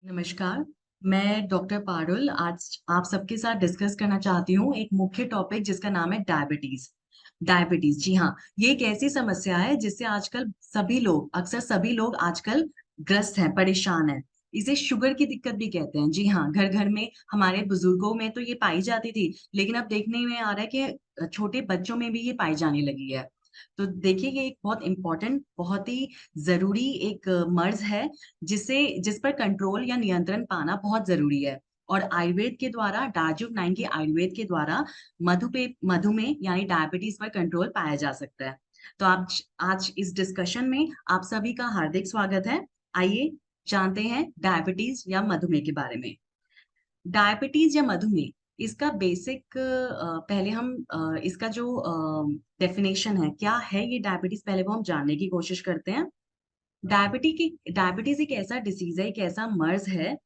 नमस्कार, मैं डॉक्टर पारुल आज आप सबके साथ डिस्कस करना चाहती हूँ एक मुख्य टॉपिक जिसका नाम है डायबिटीज़। डायबिटीज़, जी हाँ, ये एक ऐसी समस्या है जिससे आजकल अक्सर सभी लोग आजकल ग्रस्त हैं, परेशान हैं। इसे शुगर की दिक्कत भी कहते हैं। जी हाँ, घर-घर में हमारे बुजुर्गों में तो ये पाई जाती थी, लेकिन अब देखने में आ रहा है कि छोटे बच्चों में भी ये पाई जाने लगी है। तो देखिए, ये एक बहुत इम्पोर्टेंट, बहुत ही ज़रूरी एक मर्ज़ है जिस पर कंट्रोल या नियंत्रण पाना बहुत ज़रूरी है। और आयुर्वेद के द्वारा डार्जिलिंग 9 के आयुर्वेद के द्वारा मधुमेह यानी डायबिटीज़ पर कंट्रोल पाया जा सकता है। तो आज इस डिस्कशन में आप सभी का हार्दिक स्वागत है। आइए जानते हैं डायबिटीज़ या मधुमेह के बारे में। डायबिटीज़ या मधुमेह, इसका बेसिक पहले हम इसका जो डेफ़िनेशन है, क्या है ये डायबिटीज़ पहले वो हम जानने की कोशिश करते हैं। डायबिटीज़ एक ऐसा डिसीज़ है, एक ऐसा मर्ज़ है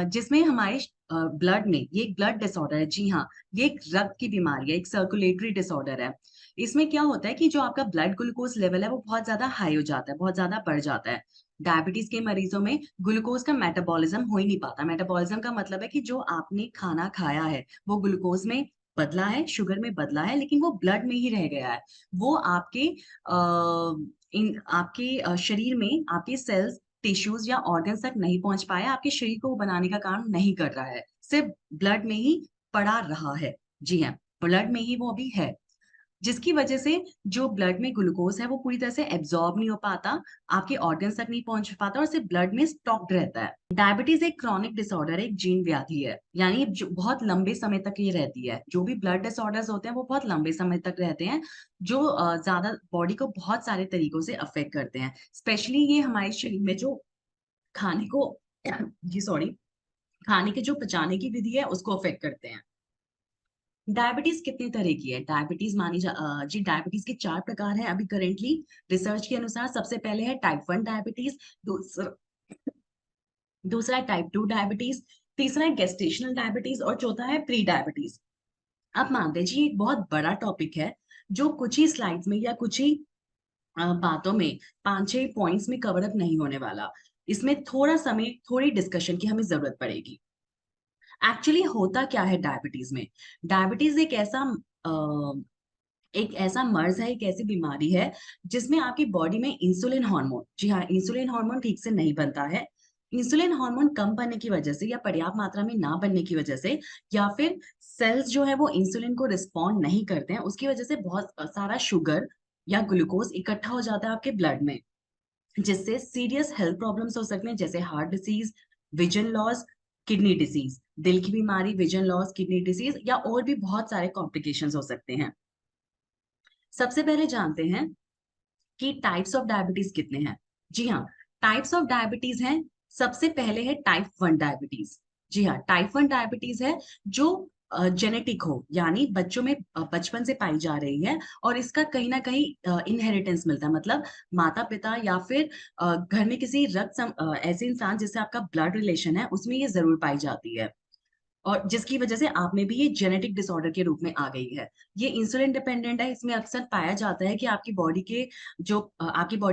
जिसमें हमारे ब्लड में ये एक ब्लड डिसऑर्डर है, जी हाँ, ये एक रक्त की बीमारी है, एक सर्कुलेटरी डिसऑर्डर है। इसमें क्या होता है कि जो आपका ब्लड ग्लूकोज़ लेवल है, वो बहुत ज़्यादा हाई हो जाता है, बहुत ज़्यादा बढ़ जाता है। डायबिटीज़ के मरीज़ों में ग्लूकोज़ का मेटाबॉलिज़्म हो ही नहीं पाता। मेटाबॉलिज़्म का मतलब है कि जो आपने खाना खाया है, वो ग्लूकोज़ में बदला है, शुगर में बदला है, लेकिन वो ब्लड में ही रह गया है। वो आपके शरीर में आपके सेल्स, टिश्यूज़ या ऑर्गन्स तक नहीं पहुँच पाया, आपके शरीर को वो बनाने का काम नहीं कर रहा है। सिर्फ़ ब्लड में ही पड़ा रहा है। जी हाँ, ब्लड में ही वो अभी है। जिसकी वजह से जो ब्लड में ग्लूकोज़ है वो पूरी तरह से एब्ज़ॉर्ब नहीं हो पाता, आपके ऑर्गन्स तक नहीं पहुँच पाता और सिर्फ़ ब्लड में स्टॉक्ड रहता है। डायबिटीज़ एक क्रॉनिक डिसऑर्डर है, एक जीन व्याधि है, यानी जो बहुत लंबे समय तक ये रहती है। जो भी ब्लड डिसऑर्डर्स होते हैं वो बहुत लंबे समय तक रहते हैं, जो ज़्यादा बॉडी को बहुत सारे तरीकों से अफ़ेक्ट करते हैं। स्पेशली ये हमारे शरीर में जो खाने को जी सॉरी, खाने के जो पचाने की विधि है उसको अफ़ेक्ट करते हैं। डायबिटीज़ कितने तरह की है? जी डायबिटीज़ के 4 प्रकार हैं अभी करेंटली रिसर्च के अनुसार। सबसे पहले है टाइप 1 डायबिटीज़, दूसरा दूसरा है टाइप 2 डायबिटीज़, तीसरा है गेस्टेशनल डायबिटीज़ और चौथा है प्री डायबिटीज़। अब मानते हैं जी ये एक बहुत बड़ा टॉपिक है, जो कुछ ही स्लाइड्स में या कुछ ही बातों में 5-6 पॉइंट्स में कवर अप नहीं होने वाला। इसमें थोड़ा समय, थोड़ी डिस्कशन की हमें ज़रूरत पड़ेगी। एक्चुअली होता क्या है डायबिटीज़ में? डायबिटीज़ अ, एक ऐसा मर्ज़ है, एक ऐसी बीमारी है, जिसमें आपकी बॉडी में इंसुलिन हार्मोन, जी हाँ, इंसुलिन हार्मोन ठीक से नहीं बनता है। इंसुलिन हार्मोन कम बनने की वजह से या पर्याप्त मात्रा में ना बनने की वजह से या फिर सेल्स जो है वो इंसुलिन को रिस्पॉन्ड नहीं करते हैं, उसकी वजह से बहुत सारा शुगर या ग्लूकोज़ इकट्ठा हो जाता है आपके ब्लड में। जिससे सीरियस हेल्थ प्रॉब्लम्स हो सकते हैं जैसे heart disease, vision loss, kidney disease, दिल की बीमारी, विजन लॉस, किडनी डिसीज या और भी बहुत सारे कॉम्प्लिकेशंस हो सकते हैं। सबसे पहले जानते हैं कि टाइप्स ऑफ डायबिटीज कितने हैं। जी हाँ, टाइप्स ऑफ डायबिटीज हैं। सबसे पहले है टाइप 1 डायबिटीज। जी हाँ, टाइप 1 डायबिटीज है जो जेनेटिक हो, यानी बच्चों में बचपन से पाई जा रही है और इसका कहीं न कहीं इनहेरिटेंस मिलता है। मतलब माता-पिता या फिर घर में किसी ऐसे इंसान जिससे आपका ब्लड रिलेशन है, उसमें ये ज़रूर पाई जाती है। और जिसकी वजह से आप में भी ये जेनेटिक डिसऑर्डर के रूप में आ गई है। ये इंसुलिन डिपेंडेंट है, इसमें अक्सर पाया जाता है कि आपकी बॉडी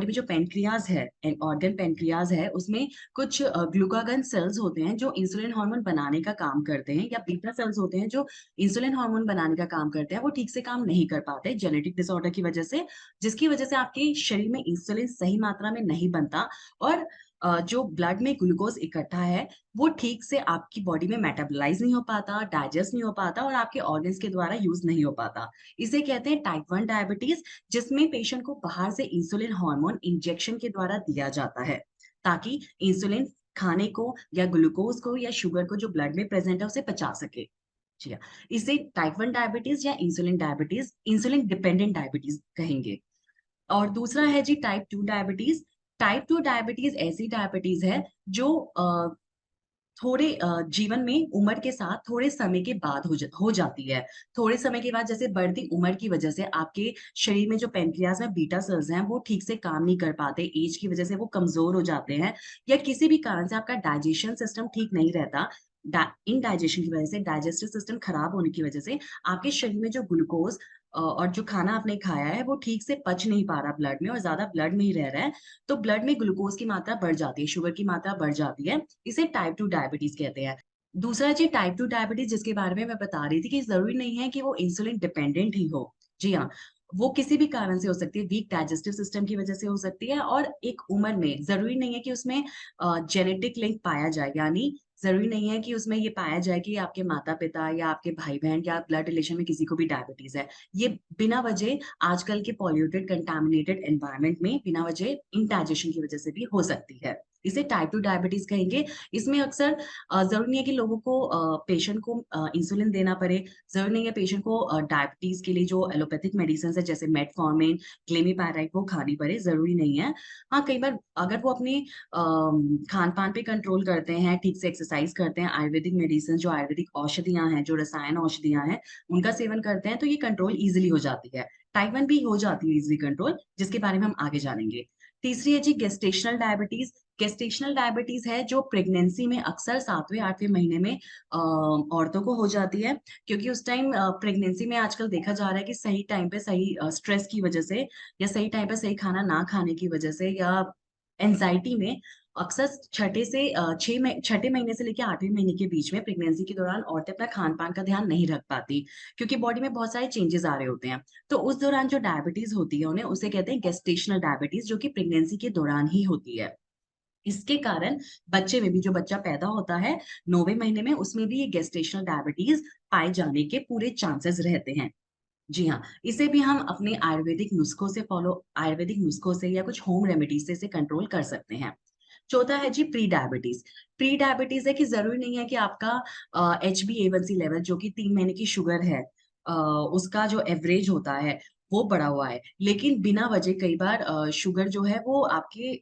में जो पैनक्रियाज़ है, ऑर्गन पैनक्रियाज़ है, उसमें कुछ ग्लूकागन सेल्स होते हैं जो इंसुलिन हार्मोन बनाने का काम करते हैं या बीटा सेल्स होते हैं जो इंसुलिन हार्मोन बनाने का काम करते हैं, वो ठीक से काम नहीं कर पाते जेनेटिक डिसऑर्डर की वजह से, जिसकी वजह से आपके शरीर में इंसुलिन सही मात्रा में नहीं बनता और जो ब्लड में ग्लूकोज़ इकट्ठा है वो ठीक से आपकी बॉडी में मेटाबोलाइज़ नहीं हो पाता, डाइजेस्ट नहीं हो पाता और आपके ऑर्गन्स के द्वारा यूज़ नहीं हो पाता। इसे कहते हैं टाइप 1 डायबिटीज़, जिसमें पेशेंट को बाहर से इंसुलिन हार्मोन इंजेक्शन के द्वारा दिया जाता है, ताकि इंसुलिन खाने को या ग्लूकोज़ को या शुगर को जो ब्लड में प्रेज़ेंट है उसे पचा सके। जी हाँ, इसे टाइप 1 डायबिटीज़ या इंसुलिन डिपेंडेंट डायबिटीज़ कहेंगे। और दूसरा है जी टाइप 2 डायबिटीज़। टाइप 2 डायबिटीज़ ऐसी डायबिटीज़ है जो जीवन में उम्र के साथ थोड़े समय के बाद हो जाती है। थोड़े समय के बाद जैसे बढ़ती उम्र की वजह से आपके शरीर में जो पैनक्रियाज़ में बीटा सेल्स हैं, वो ठीक से काम नहीं कर पाते, ऐज की वजह से वो कमज़ोर हो जाते हैं या किसी भी कारण से आपका डाइजेशन सिस्टम ठीक नहीं रहता। इनडाइजेशन की वजह से, डाइजेस्टिव सिस्टम खराब होने की वजह से आपके शरीर में जो ग्लूकोज़ और जो खाना आपने खाया है वो ठीक से पच नहीं पा रहा ब्लड में और ज़्यादा ब्लड में ही रह रहा है, तो ब्लड में ग्लूकोज़ की मात्रा बढ़ जाती है, शुगर की मात्रा बढ़ जाती है। इसे टाइप 2 डायबिटीज़ कहते हैं। दूसरा जी टाइप 2 डायबिटीज़ जिसके बारे में मैं बता रही थी कि ज़रूरी नहीं है कि वो इंसुलिन डिपेंडेंट ही हो। जी हाँ, वो किसी भी कारण से हो सकती है, वीक डाइजेस्टिव सिस्टम की वजह से हो सकती है और एक उम्र में ज़रूरी नहीं है कि उसमें जेनेटिक लिंक पाया जाए, यानी ज़रूरी नहीं है कि उसमें ये पाया जाए कि आपके माता-पिता या आपके भाई-बहन या ब्लड रिलेशन में किसी को भी डायबिटीज़ है। ये बिना वजह आजकल के पॉल्यूटेड कंटामिनेटेड एनवायरनमेंट में बिना वजह इंडाइजेशन की वजह से भी हो सकती है। इसे टाइप 2 डायबिटीज़ कहेंगे। इसमें अक्सर ज़रूरी नहीं है कि लोगों को पेशेंट को इंसुलिन देना पड़े। ज़रूरी नहीं है पेशेंट को डायबिटीज़ के लिए जो एलोपैथिक मेडिसिन्स है जैसे मेटफॉर्मिन, ग्लिमिपाराइड वो खानी पड़े, ज़रूरी नहीं है। हाँ, कई बार अगर वो अपने खान-पान पे कंट्रोल करते हैं, ठीक से एक्सरसाइज़ करते हैं, आयुर्वेदिक मेडिसिन जो आयुर्वेदिक औषधियाँ हैं, जो रसायन औषधियाँ हैं, उनका सेवन करते हैं तो ये कंट्रोल ईज़िली हो जाती है। टाइप 1 भी हो जाती है ईज़िली कंट्रोल, जिसके बारे में हम आगे जानेंगे। तीसरी है जी गेस्टेशनल डायबिटीज़। गेस्टेशनल डायबिटीज़ है जो प्रेगनेंसी में अक्सर 7वें 8वें महीने में औरतों को हो जाती है, क्योंकि उस टाइम प्रेगनेंसी में आजकल देखा जा रहा है कि सही टाइम पे सही स्ट्रेस की वजह से या सही टाइम पे सही खाना ना खाने की वजह से या एंग्ज़ायटी में अक्सर छठे महीने से लेके 8वें महीने के बीच में प्रेगनेंसी के दौरान औरतें अपना खान-पान का ध्यान नहीं रख पाती, क्योंकि बॉडी में बहुत सारे चेंजेज़ आ रहे होते हैं। तो उस दौरान जो डायबिटीज़ होती है उन्हें उसे कहते हैं गेस्टेशनल डायबिटीज़ जो कि प्रेगनेंसी के दौरान ही होती है। इसके कारण बच्चे में भी जो बच्चा पैदा होता है 9वें महीने में उसमें भी ये गेस्टेशनल डायबिटीज़ पाए जाने के पूरे चांसेज़ रहते हैं। जी हाँ, इसे भी हम अपने आयुर्वेदिक नुस्खों से या कुछ होम रेमेडीज़ से इसे कंट्रोल कर सकते हैं। चौथा है जी प्री डायबिटीज़। प्री डायबिटीज़ है कि ज़रूरी नहीं है कि आपका HbA1c लेवल जो कि 3 महीने की शुगर है उसका जो एवरेज होता है, वो बढ़ा हुआ है। लेकिन बिना वजह कई बार शुगर जो है वो आपके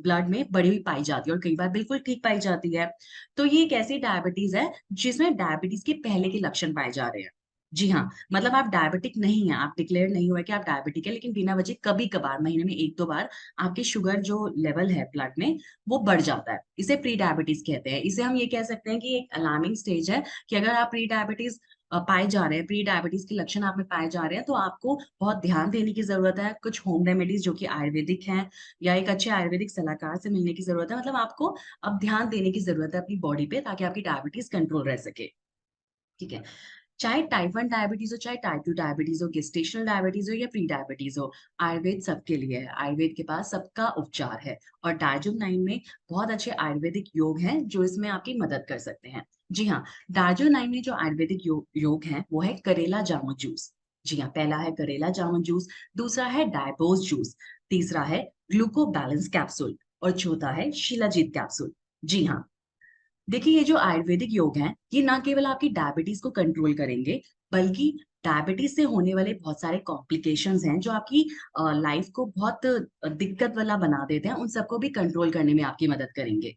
ब्लड में बढ़ी हुई पाई जाती है और कई बार बिल्कुल ठीक पाई जाती है। तो ये एक ऐसी डायबिटीज़ है जिसमें डायबिटीज़ के पहले के लक्षण पाए जा रहे हैं। जी हाँ, मतलब आप डायबिटिक नहीं हैं, आप डिक्लेयर नहीं हुए कि आप डायबिटिक हैं, लेकिन बिना वजह कभी-कभार महीने में 1-2 बार आपकी शुगर जो लेवल है ब्लड में, वो बढ़ जाता है। इसे प्री डायबिटीज़ कहते हैं। इसे हम ये कह सकते हैं कि एक अलार्मिंग स्टेज है कि अगर आप प्री डायबिटीज़ पाए जा रहे हैं, प्री डायबिटीज़ के लक्षण आप में पाए जा रहे हैं, तो आपको बहुत ध्यान देने की ज़रूरत है। कुछ होम रेमेडीज़ जो कि आयुर्वेदिक हैं या एक अच्छे आयुर्वेदिक सलाहकार से मिलने की ज़रूरत है। मतलब आपको अब ध्यान देने की ज़रूरत है अपनी बॉडी पे ताकि आपकी डायबिटीज़ कंट्रोल रह सके। ठीक है? चाहे टाइप 1 डायबिटीज़ हो, चाहे टाइप 2 डायबिटीज़ हो, गेस्टेशनल डायबिटीज़ हो या प्री डायबिटीज़ हो, आयुर्वेद सबके लिए है। आयुर्वेद के पास सबका उपचार है और डार्जिलिंग 9 में बहुत अच्छे आयुर्वेदिक योग हैं, जो इसमें आपकी मदद कर सकते हैं। जी हाँ, दार्जिलिंग 9 में जो आयुर्वेदिक योग हैं, वो है करेला जामुन जूस। जी हाँ, पहला है करेला जामुन जूस, दूसरा है डायबोस जूस, तीसरा है ग्लूको बैलेंस कैप्सूल और चौथा है शिलाजीत कैप्सूल। जी हाँ, देखिए ये जो आयुर्वेदिक योग हैं, ये ना केवल आपकी डायबिटीज़ को कंट्रोल करेंगे, बल्कि डायबिटीज़ से होने वाले बहुत सारे कॉम्प्लिकेशंस हैं, जो आपकी लाइफ़ को बहुत दिक्कत वाला बना देते हैं, उन सबको भी कंट्रोल करने में आपकी मदद करेंगे।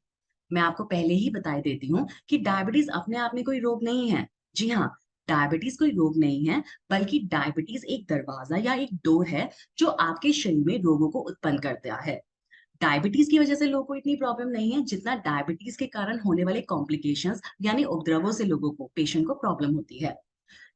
मैं आपको पहले ही बता देती हूँ कि डायबिटीज़ अपने आप में कोई रोग नहीं है। जी हाँ, डायबिटीज़ कोई रोग नहीं है, बल्कि डायबिटीज़ एक दरवाज़ा या एक डोर है, जो आपके शरीर में रोगों को उत्पन्न करता है। डायबिटीज़ की वजह से लोगों को इतनी प्रॉब्लम नहीं है, जितना डायबिटीज़ के कारण होने वाले कॉम्प्लिकेशंस यानी उपद्रवों से लोगों को, पेशेंट को प्रॉब्लम होती है।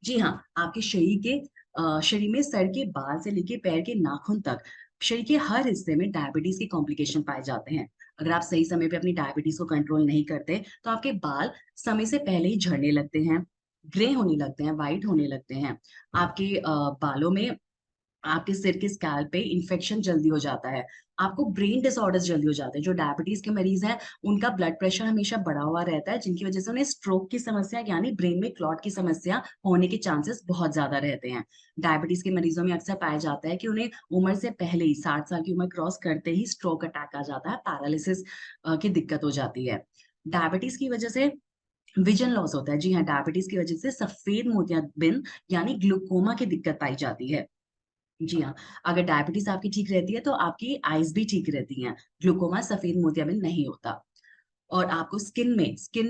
जी हाँ, आपके शरीर में सर के बाल से लेके पैर के नाखून तक, शरीर के हर हिस्से में डायबिटीज़ के कॉम्प्लिकेशन पाए जाते हैं। अगर आप सही समय पे अपनी डायबिटीज़ को कंट्रोल नहीं करते, तो आपके बाल समय से पहले ही झड़ने लगते हैं, ग्रे होने लगते हैं, व्हाइट होने लगते हैं। आपके बालों में आपके सिर के स्कैल्प पे इन्फेक्शन जल्दी हो जाता है। आपको ब्रेन डिसऑर्डर्स जल्दी हो जाते हैं। जो डायबिटीज़ के मरीज़ हैं, उनका ब्लड प्रेशर हमेशा बढ़ा हुआ रहता है, जिनकी वज़ह से उन्हें स्ट्रोक की समस्या यानी ब्रेन में क्लॉट की समस्या होने के चांसेस बहुत ज़्यादा रहते हैं। डायबिटीज़ के मरीज़ों में अक्सर पाया जाता है कि उन्हें उम्र से पहले ही 60 साल की उम्र क्रॉस करते ही स्ट्रोक अटैक आ जाता है, पैरालिसिस की दिक्कत हो जाती है। डायबिटीज़ की वज़ह से विज़न लॉस होता है। जी हाँ, डायबिटीज़ की वज़ह से सफ़ेद मोतियाबिंद यानी ग्लूकोमा की दिक्कत पाई जाती है। जी हाँ, अगर डायबिटीज़ आपकी ठीक रहती है, तो आपकी आइज़ भी ठीक रहती हैं। ग्लूकोमा सफ़ेद मोतियाबिंद नहीं होता और आपको स्किन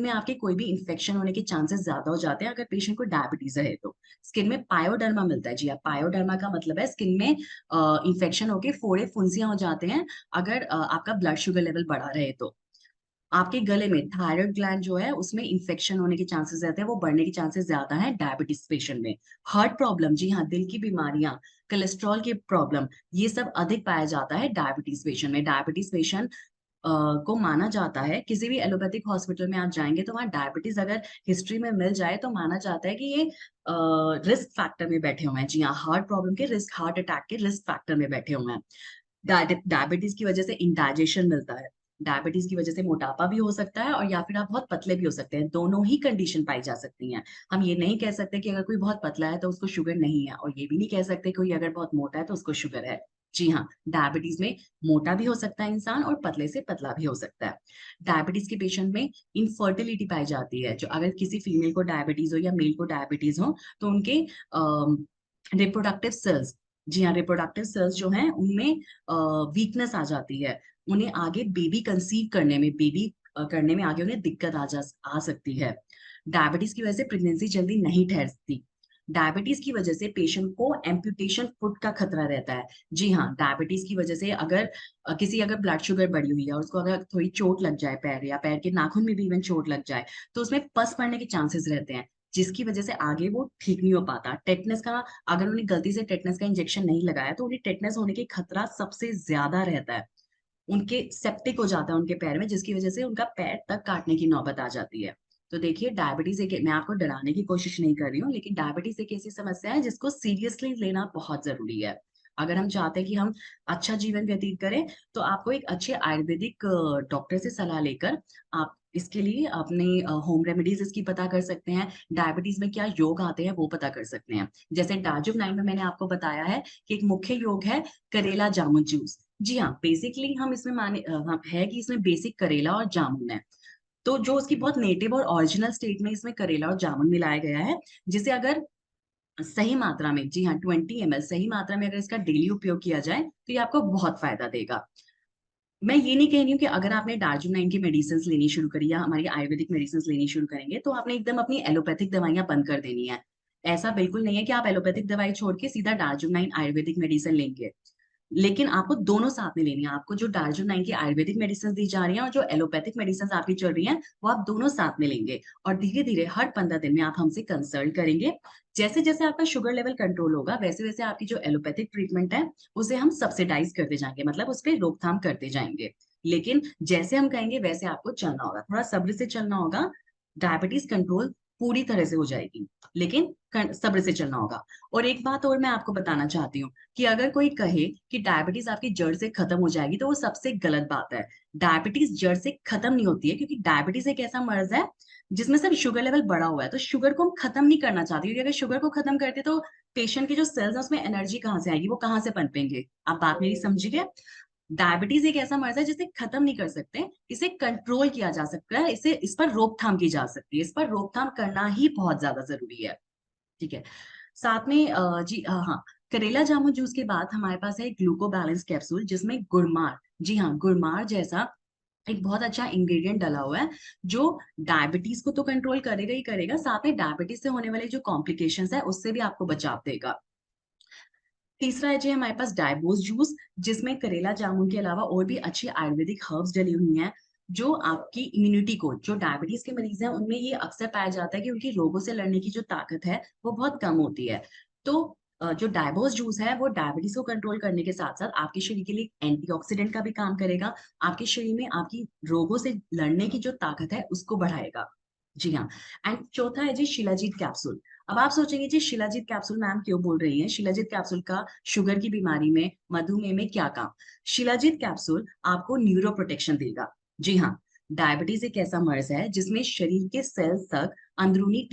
में आपके कोई भी इन्फेक्शन होने के चांसेस ज़्यादा हो जाते हैं, अगर पेशेंट को डायबिटीज़ है तो। स्किन में पायोडर्मा मिलता है। जी हाँ, पायोडर्मा का मतलब है स्किन में इन्फेक्शन होके फोड़े, फुंसियाँ हो जाते हैं, अगर आपका ब्लड शुगर लेवल बढ़ा रहे तो। आपके गले में थायराइड ग्लैंड जो है उसमें इंफेक्शन होने के चांसेस रहते हैं, वो बढ़ने के चांसेस ज्यादा हैं डायबिटीज पेशेंट में। हार्ट प्रॉब्लम, जी हाँ, दिल की बीमारियां, कोलेस्ट्रॉल की प्रॉब्लम, ये सब अधिक पाया जाता है डायबिटीज पेशेंट में। डायबिटीज पेशेंट को माना जाता है, किसी भी एलोपैथिक हॉस्पिटल में आप जाएंगे तो वहाँ डायबिटीज अगर हिस्ट्री में मिल जाए तो माना जाता है कि ये रिस्क फैक्टर में बैठे हुए हैं। जी हाँ, हार्ट प्रॉब्लम के रिस्क, हार्ट अटैक के रिस्क फैक्टर में बैठे हुए हैं। डायबिटीज की वजह से इंडाइजेशन मिलता है, डायबिटीज की वजह से मोटापा भी हो सकता है, और या फिर आप बहुत पतले भी हो सकते हैं। दोनों ही कंडीशन पाई जा सकती हैं। हम ये नहीं कह सकते कि अगर कोई बहुत पतला है तो उसको शुगर नहीं है, और ये भी नहीं कह सकते कोई अगर बहुत मोटा है तो उसको शुगर है। जी हाँ, डायबिटीज में मोटा भी हो सकता है इंसान और पतले से पतला भी हो सकता है। डायबिटीज के पेशेंट में इनफर्टिलिटी पाई जाती है। जो अगर किसी फीमेल को डायबिटीज हो या मेल को डायबिटीज हो तो उनके रिप्रोडक्टिव सेल्स, जी हाँ, रिप्रोडक्टिव सेल्स जो हैं उनमें वीकनेस आ जाती है। उन्हें आगे बेबी कंसीव करने में, बेबी करने में आगे उन्हें दिक्कत आ सकती है। डायबिटीज की वजह से प्रेगनेंसी जल्दी नहीं ठहरती। डायबिटीज की वजह से पेशेंट को एम्पुटेशन फुट का खतरा रहता है। जी हाँ, डायबिटीज की वजह से अगर किसी अगर ब्लड शुगर बढ़ी हुई है और उसको अगर थोड़ी चोट लग जाए पैर या पैर के नाखून में भी इवन चोट लग जाए तो उसमें पस पड़ने के चांसेस रहते हैं, जिसकी वजह से आगे वो ठीक नहीं हो पाता। टेटनस का, अगर उन्हें गलती से टेटनस का इंजेक्शन नहीं लगाया तो उन्हें टेटनस होने की खतरा सबसे ज्यादा रहता है। उनके सेप्टिक हो जाता है उनके पैर में, जिसकी वजह से उनका पैर तक काटने की नौबत आ जाती है। तो देखिए, डायबिटीज एक, मैं आपको डराने की कोशिश नहीं कर रही हूँ, लेकिन डायबिटीज एक ऐसी समस्या है जिसको सीरियसली लेना बहुत जरूरी है। अगर हम चाहते हैं कि हम अच्छा जीवन व्यतीत करें तो आपको एक अच्छे आयुर्वेदिक डॉक्टर से सलाह लेकर आप इसके लिए अपने होम रेमेडीज इसकी पता कर सकते हैं। डायबिटीज में क्या योग आते हैं वो पता कर सकते हैं। जैसे डार्जुब 9 में मैंने आपको बताया है कि एक मुख्य योग है करेला जामुन जूस। जी हाँ, बेसिकली हम इसमें है कि इसमें बेसिक करेला और जामुन है। तो जो उसकी बहुत नेटिव और ओरिजिनल स्टेट में इसमें करेला और जामुन मिलाया गया है, जिसे अगर सही मात्रा में, जी हाँ, 20 ml सही मात्रा में अगर इसका डेली उपयोग किया जाए तो ये आपको बहुत फायदा देगा। मैं ये नहीं कह रही हूँ कि अगर आपने डार्जुन 9 की मेडिसिन लेनी शुरू करी या हमारी आयुर्वेदिक मेडिसिन लेनी शुरू करेंगे तो आपने एकदम अपनी एलोपैथिक दवाइयां बंद कर देनी है। ऐसा बिल्कुल नहीं है कि आप एलोपैथिक दवाई छोड़ के सीधा डार्जुन 9 आयुर्वेदिक मेडिसिन लेंगे। लेकिन आपको दोनों साथ में लेनी है। आपको जो डार्जुन 9 की आयुर्वेदिक मेडिसिन दी जा रही है और जो एलोपैथिक मेडिसिन आपकी चल रही हैं वो आप दोनों साथ में लेंगे। और धीरे धीरे हर 15 दिन में आप हमसे कंसल्ट करेंगे। जैसे जैसे आपका शुगर लेवल कंट्रोल होगा वैसे वैसे आपकी जो एलोपैथिक ट्रीटमेंट है उसे हम सब्सिडाइज करते जाएंगे, मतलब उस पर रोकथाम करते जाएंगे। लेकिन जैसे हम कहेंगे वैसे आपको चलना होगा, थोड़ा सब्र से चलना होगा। डायबिटीज कंट्रोल पूरी तरह से हो जाएगी, लेकिन सब्र से चलना होगा। और एक बात और मैं आपको बताना चाहती हूँ कि अगर कोई कहे कि डायबिटीज आपकी जड़ से खत्म हो जाएगी तो वो सबसे गलत बात है। डायबिटीज जड़ से खत्म नहीं होती है, क्योंकि डायबिटीज एक ऐसा मर्ज है जिसमें सिर्फ शुगर लेवल बढ़ा हुआ है। तो शुगर को हम खत्म नहीं करना चाहते, क्योंकि अगर शुगर को खत्म करते तो पेशेंट के जो सेल्स हैं उसमें एनर्जी कहाँ से आएगी, वो कहाँ से पनपेंगे। आप बात मेरी समझिए। डायबिटीज एक ऐसा मर्ज है जिसे खत्म नहीं कर सकते, इसे कंट्रोल किया जा सकता है, इसे इस पर रोकथाम की जा सकती है। इस पर रोकथाम करना ही बहुत ज्यादा जरूरी है। ठीक है। साथ में हाँ, करेला जामुन जूस के बाद हमारे पास है ग्लूको बैलेंस कैप्सूल, जिसमें गुड़मार, जी हाँ, गुड़मार जैसा एक बहुत अच्छा इंग्रेडिएंट डला हुआ है, जो डायबिटीज को तो कंट्रोल करेगा ही करेगा, साथ में डायबिटीज से होने वाले जो कॉम्प्लिकेशंस है उससे भी आपको बचाव देगा। तीसरा है जी हमारे पास डायबोस जूस, जिसमें करेला जामुन के अलावा और भी अच्छी आयुर्वेदिक हर्ब्स डली हुई हैं, जो आपकी इम्यूनिटी को, जो डायबिटीज के मरीज हैं उनमें ये अक्सर पाया जाता है कि उनकी रोगों से लड़ने की जो ताकत है वो बहुत कम होती है। तो जो डायबोस जूस है वो डायबिटीज को कंट्रोल करने के साथ साथ आपके शरीर के लिए एंटीऑक्सीडेंट का भी काम करेगा। आपके शरीर में आपकी रोगों से लड़ने की जो ताकत है उसको बढ़ाएगा। जी हाँ। एंड चौथा है जी शिलाजीत कैप्सूल। अब आप सोचेंगे जी शिलाजीत कैप्सूल मैम क्यों बोल रही हैं, शिलाजीत कैप्सूल का शुगर की बीमारी में, मधुमेह में क्या काम। शिलाजीत कैप्सूल आपको न्यूरो प्रोटेक्शन देगा। जी हाँ, डायबिटीज एक ऐसा मर्ज है जिसमें शरीर के सेल्स तक, अंदरूनी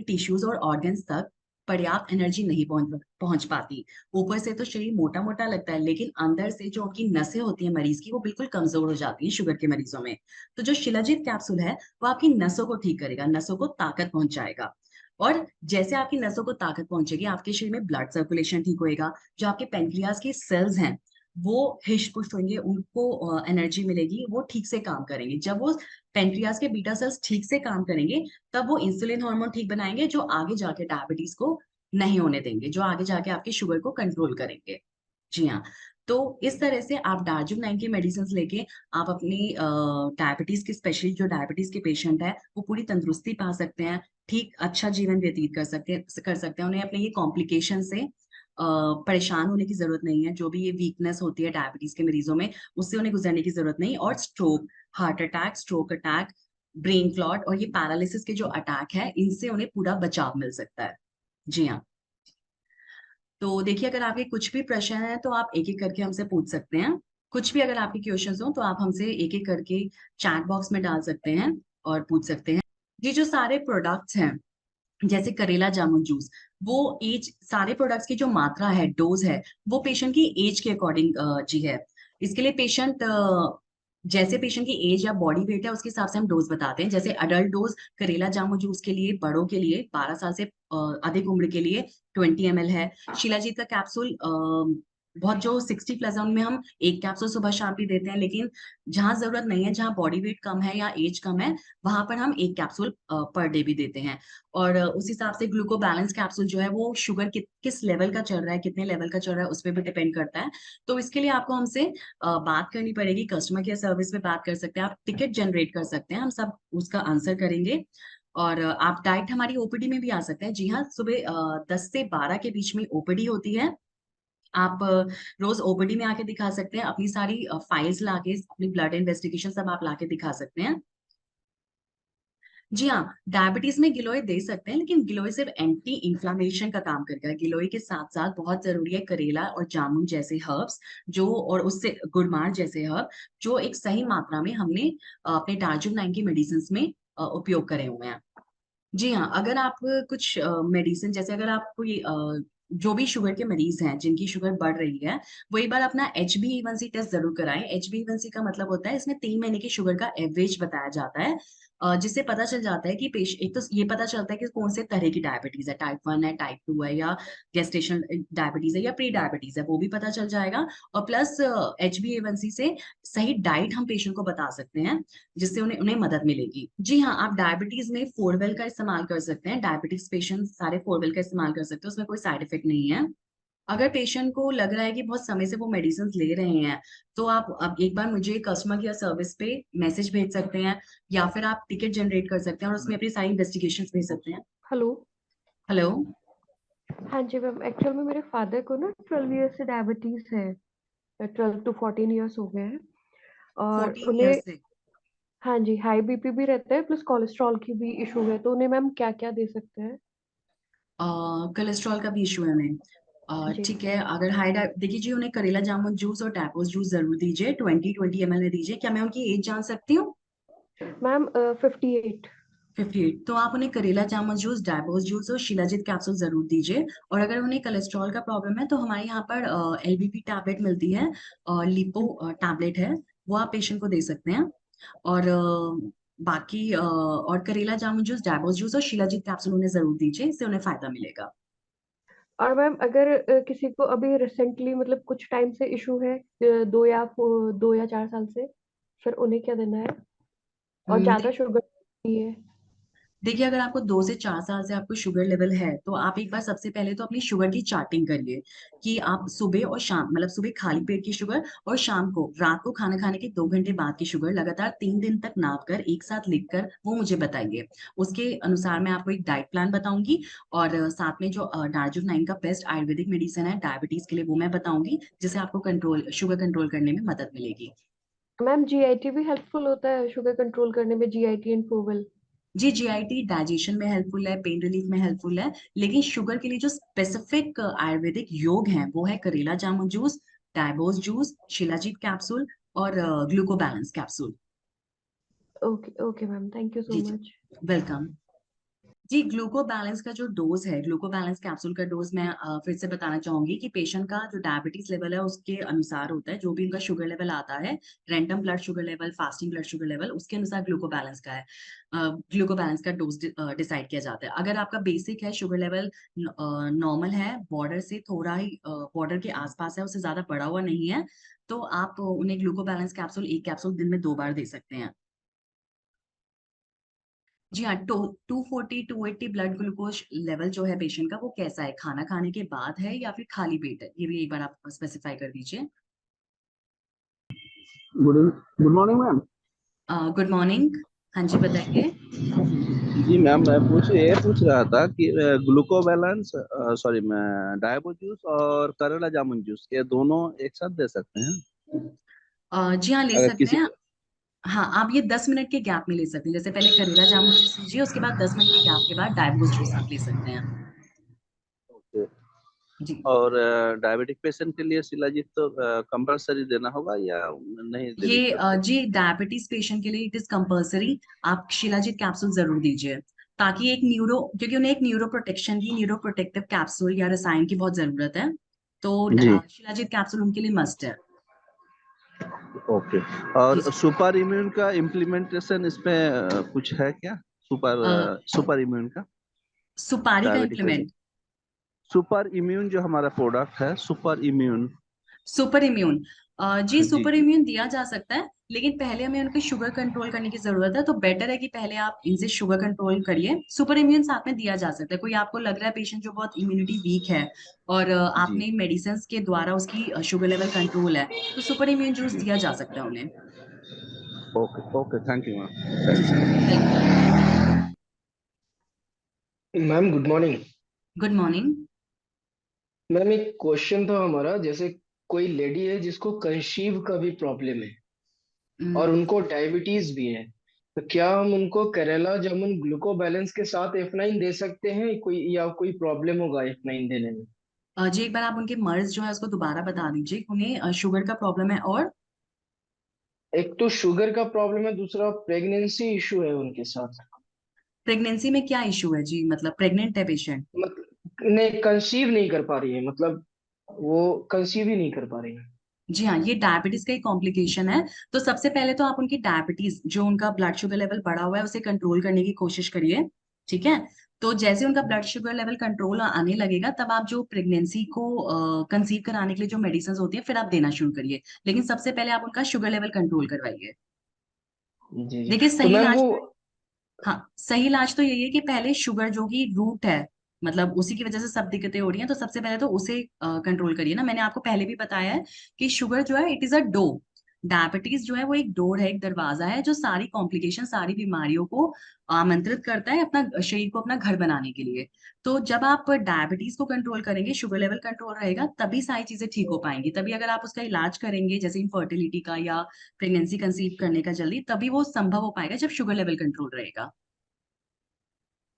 टिश्यूज और ऑर्गन्स तक पर्याप्त एनर्जी नहीं पहुंच पाती। ऊपर से तो शरीर मोटा मोटा लगता है, लेकिन अंदर से जो उनकी नसें होती हैं मरीज की वो बिल्कुल कमजोर हो जाती हैं शुगर के मरीजों में। तो जो शिलाजीत कैप्सूल है वो आपकी नसों को ठीक करेगा, नसों को ताकत पहुंचाएगा। और जैसे आपकी नसों को ताकत पहुंचेगी आपके शरीर में ब्लड सर्कुलेशन ठीक होएगा। जो आपके पेनक्रियाज के सेल्स हैं वो हिस्ट पुष्ट होंगे, उनको एनर्जी मिलेगी, वो ठीक से काम करेंगे। जब वो पेनक्रियाज के बीटा सेल्स ठीक से काम करेंगे तब वो इंसुलिन हार्मोन ठीक बनाएंगे, जो आगे जाके डायबिटीज को नहीं होने देंगे, जो आगे जाके आपके शुगर को कंट्रोल करेंगे। जी हाँ। तो इस तरह से आप डार्जिलिंग 9 की मेडिसिन लेके आप अपनी डायबिटीज के, स्पेशली जो डायबिटीज के पेशेंट है, वो पूरी तंदुरुस्ती पा सकते हैं, ठीक अच्छा जीवन व्यतीत कर सकते हैं। उन्हें अपने ये कॉम्प्लिकेशन से परेशान होने की जरूरत नहीं है। जो भी ये वीकनेस होती है डायबिटीज के मरीजों में, उससे उन्हें गुजरने की जरूरत नहीं। और stroke, heart attack, stroke attack, brain clot और ये पैरालिसिस के जो अटैक है, इनसे उन्हें पूरा बचाव मिल सकता है। जी हाँ। तो देखिए, अगर आपके कुछ भी प्रश्न है तो आप एक एक करके हमसे पूछ सकते हैं। कुछ भी अगर आपके क्वेश्चंस हो तो आप हमसे एक एक करके चैट बॉक्स में डाल सकते हैं और पूछ सकते हैं। ये जो सारे प्रोडक्ट्स हैं, जैसे करेला जामुन जूस, वो एज, सारे प्रोडक्ट्स की जो मात्रा है, डोज है, वो पेशेंट की एज के अकॉर्डिंग जी है। इसके लिए पेशेंट, जैसे पेशेंट की एज या बॉडी वेट है, उसके हिसाब से हम डोज बताते हैं। जैसे अडल्ट डोज करेला जामुन जूस के लिए, बड़ों के लिए, 12 साल से अधिक उम्र के लिए 20 ml है। शिलाजीत का कैप्सूल बहुत, जो 60+ है उनमें हम एक कैप्सूल सुबह शाम भी देते हैं, लेकिन जहां जरूरत नहीं है, जहां बॉडी वेट कम है या एज कम है, वहां पर हम एक कैप्सूल पर डे भी देते हैं। और उस हिसाब से ग्लूको बैलेंस कैप्सूल जो है, वो शुगर किस लेवल का चल रहा है, कितने लेवल का चल रहा है, उस पर भी डिपेंड करता है। तो इसके लिए आपको हमसे बात करनी पड़ेगी, कस्टमर केयर सर्विस पे बात कर सकते हैं, आप टिकट जनरेट कर सकते हैं, हम सब उसका आंसर करेंगे। और आप डायरेक्ट हमारी ओपीडी में भी आ सकते हैं। जी हाँ, सुबह 10 से 12 के बीच में ओपीडी होती है। आप रोज ओपीडी में आके दिखा सकते हैं, अपनी सारी फाइल्स लाके, अपनी ब्लड इन्वेस्टिगेशन सब आप लाके दिखा सकते हैं। जी हाँ, डायबिटीज में गिलोय दे सकते हैं, लेकिन गिलोय सिर्फ एंटी इंफ्लेमेशन का काम करेगा। गिलोय के साथ साथ बहुत जरूरी है करेला और जामुन जैसे हर्ब्स, जो, और उससे गुड़मार जैसे हर्ब, जो एक सही मात्रा में हमने अपने टार्जुम 9 की मेडिसिन में उपयोग करे हुए हैं। जी हाँ, अगर आप कुछ मेडिसिन, जैसे अगर आप कोई जो भी शुगर के मरीज हैं जिनकी शुगर बढ़ रही है, वो एक बार अपना HbA1c टेस्ट जरूर कराएं। HbA1c का मतलब होता है, इसमें 3 महीने की शुगर का एवरेज बताया जाता है, जिससे पता चल जाता है कि एक तो ये पता चलता है कि कौन से तरह की डायबिटीज है, टाइप 1 है, टाइप 2 है, या गेस्टेशनल डायबिटीज है, या प्री डायबिटीज है, वो भी पता चल जाएगा। और प्लस HbA1c से सही डाइट हम पेशेंट को बता सकते हैं, जिससे उन्हें उन्हें मदद मिलेगी। जी हाँ, आप डायबिटीज में फोरवेल का इस्तेमाल कर सकते हैं। डायबिटीज पेशेंट सारे फोरवेल का इस्तेमाल कर सकते हैं, उसमें कोई साइड इफेक्ट नहीं है। अगर पेशेंट को लग रहा है कि बहुत समय से वो मेडिसिन ले रहे हैं, तो आप अब एक बार मुझे कस्टमर केयर सर्विस पे मैसेज भेज सकते हैं, या फिर आप टिकट जनरेट कर सकते हैं और उसमें अपनी सारी इन्वेस्टिगेशन भेज सकते हैं। हेलो। हेलो। हाँ जी मैम, एक्चुअल में मेरे फादर को ना 12 ईयर्स से डायबिटीज है। 12 to 14 ईयर्स हो गए हैं। और 14 ईयर्स उन्हें, से। हाँ जी, हाई बीपी भी रहता है, प्लस कोलेस्ट्रॉल की भी इशू है। तो उन्हें मैम क्या क्या दे सकते हैं? कोलेस्ट्रॉल का भी इशू है उन्हें। जी ठीक है, अगर देखिए जी, उन्हें करेला जामुन जूस और टैपोस जूस जरूर दीजिए, 20-20 ml में दीजिए। क्या मैं उनकी एज जान सकती हूँ? मैम, 58। 58। तो आप उन्हें करेला जामुन जूस, डायबोस जूस और शिलाजीत कैप्सूल जरूर दीजिए। और अगर उन्हें कोलेस्ट्रॉल का प्रॉब्लम है, तो हमारे यहाँ पर LBP टैबलेट मिलती है, लिपो टैबलेट है, वो आप पेशेंट को दे सकते हैं। और बाकी और करेला जामुन जूस, डायबोस जूस और शिलाजीत कैप्सूल उन्हें जरूर दीजिए, इससे उन्हें फायदा मिलेगा। और मैम, अगर किसी को अभी रिसेंटली मतलब कुछ टाइम से इशू है, 2 या 4 साल से, फिर उन्हें क्या देना है? और ज्यादा शुगर नहीं है? देखिए, अगर आपको 2 से 4 साल से आपको शुगर लेवल है, तो आप एक बार सबसे पहले तो अपनी शुगर की चार्टिंग करिए, कि आप सुबह और शाम, मतलब सुबह खाली पेट की शुगर, और शाम को, रात को खाना खाने के 2 घंटे बाद की शुगर लगातार 3 दिन तक नाप कर एक साथ लिख कर वो मुझे बताइए। उसके अनुसार मैं आपको एक डाइट प्लान बताऊंगी, और साथ में जो डार्जुक 9 का बेस्ट आयुर्वेदिक मेडिसिन है डायबिटीज के लिए, वो मैं बताऊंगी, जिससे आपको कंट्रोल, शुगर कंट्रोल करने में मदद मिलेगी। मैम, जीआईटी भी हेल्पफुल होता है शुगर कंट्रोल करने में, जीआईटी एंड फोवल? जी, GIT डाइजेशन में हेल्पफुल है, पेन रिलीफ में हेल्पफुल है, लेकिन शुगर के लिए जो स्पेसिफिक आयुर्वेदिक योग है, वो है करेला जामुन जूस, डायबोस जूस, शिलाजीत कैप्सूल और gluco balance capsule. Okay okay ma'am, thank you so जी जी, मच। वेलकम। जी, ग्लूको बैलेंस का जो डोज है, ग्लूको बैलेंस कैप्सूल का डोज मैं फिर से बताना चाहूंगी, कि पेशेंट का जो डायबिटीज लेवल है उसके अनुसार होता है, जो भी उनका शुगर लेवल आता है, random blood sugar level, fasting blood sugar level, उसके अनुसार ग्लूको बैलेंस का है, ग्लूको बैलेंस का डोज डिसाइड किया जाता है। अगर आपका बेसिक है शुगर लेवल, नॉर्मल है, बॉर्डर से थोड़ा ही बॉर्डर के आसपास है, उससे ज्यादा बढ़ा हुआ नहीं है, तो आप उन्हें ग्लूको बैलेंस कैप्सूल, एक कैप्सूल दिन में 2 बार दे सकते हैं। जी हाँ, 240-280 ब्लड ग्लूकोज लेवल जो है पेशेंट का, वो कैसा है, खाना खाने के बाद है या फिर खाली पेट है, ये भी एक बार आप स्पेसिफाई कर दीजिए। Good good morning ma'am. Good morning. हाँ जी, बताइए। जी मैम, मैं ये पूछ रहा था कि ग्लूको बैलेंस, सॉरी, मैं डायबो जूस और करेला जामुन जूस ये दोनों एक साथ दे सकते हैं जी हाँ, ले अगर सकते किसी हैं। को? हाँ, आप ये 10 मिनट के गैप में ले सकते हैं। जैसे पहले करेला जामुन जूस लीजिए, उसके बाद 10 मिनट के गैप के बाद डायबोस जूस आप ले सकते हैं। ओके। जी। और डायबिटिक पेशेंट के लिए शिलाजीत तो कंपलसरी देना होगा या नहीं देनी पड़ती? जी, डायबिटीज पेशेंट के लिए इट इज कंपल्सरी। आप शिलाजीत कैप्सूल जरूर दीजिए, ताकि क्योंकि उन्हें एक न्यूरो प्रोटेक्शन की, न्यूरो प्रोटेक्टिव कैप्सूल या रसायन की बहुत जरूरत है। तो जी। शिलाजीत कैप्सूल उनके लिए मस्ट है। ओके। जी और जी। सुपर इम्यून का इम्प्लीमेंटेशन इसमें कुछ है क्या? अ, सुपर इम्यून का सुपारी का diabetic patient, implement. Super immune जो हमारा प्रोडक्ट है, सुपर इम्यून। Super immune. जी, जी सुपर जी। इम्यून दिया जा सकता है, लेकिन पहले हमें उनकी शुगर कंट्रोल करने की जरूरत है। तो बेटर है कि पहले आप इनसे शुगर कंट्रोल करिए। सुपर इम्यून साथ में दिया जा सकता है। कोई आपको लग रहा है पेशेंट जो बहुत इम्यूनिटी वीक है और जी। आपने मेडिसिन के द्वारा उसकी शुगर लेवल कंट्रोल है, तो सुपर इम्यून जूस जी। दिया जा सकता है उन्हें। ओके ओके, थैंक यू जी जी। Ma'am. Welcome welcome. Ma'am good morning. Good morning. Ma'am एक क्वेश्चन था हमारा, जैसे कोई लेडी है जिसको कंसीव का भी प्रॉब्लम है और उनको डायबिटीज भी है, तो क्या हम उनको करेला जामुन ग्लूको बैलेंस के साथ F9 दे सकते हैं कोई, या कोई प्रॉब्लम होगा F9 देने में? जी, एक बार आप उनके मर्ज जो है उसको दोबारा बता दीजिए कि उन्हें शुगर का प्रॉब्लम है और एक तो शुगर का प्रॉब्लम है, दूसरा प्रेगनेंसी इशू है उनके साथ। प्रेगनेंसी में क्या इशू है जी, मतलब प्रेग्नेंट है पेशेंट? मतलब नहीं, कंसीव नहीं कर पा रही है, मतलब वो कंसीव ही नहीं कर पा रही है। जी हाँ, ये डायबिटीज का ही कॉम्प्लिकेशन है। तो सबसे पहले तो आप उनकी डायबिटीज, जो उनका ब्लड शुगर लेवल बढ़ा हुआ है, उसे कंट्रोल करने की कोशिश करिए। ठीक है। तो जैसे उनका ब्लड शुगर लेवल कंट्रोल आने लगेगा, तब आप जो प्रेगनेंसी को कंसीव कराने के लिए जो मेडिसिन होती है, फिर आप देना शुरू करिए। लेकिन सबसे पहले आप उनका शुगर लेवल कंट्रोल करवाइए। जी जी। देखिए, तो सही मैम इलाज वो, तो, हाँ, सही इलाज तो यही है कि पहले शुगर जो कि रूट है, मतलब उसी की वजह से सब दिक्कतें हो रही हैं, तो सबसे पहले तो उसे कंट्रोल करिए ना। मैंने आपको पहले भी बताया है कि शुगर जो है it is a door. Diabetes जो है वो एक डोर है, एक दरवाजा है, जो सारी कॉम्प्लिकेशन, सारी बीमारियों को आमंत्रित करता है अपना शरीर को अपना घर बनाने के लिए। तो जब आप डायबिटीज को कंट्रोल करेंगे, शुगर लेवल कंट्रोल रहेगा, तभी सारी चीजें ठीक हो पाएंगी। तभी अगर आप उसका इलाज करेंगे, जैसे इनफर्टिलिटी का या प्रेगनेंसी कंसीव करने का जल्दी, तभी वो संभव हो पाएगा जब शुगर लेवल कंट्रोल रहेगा।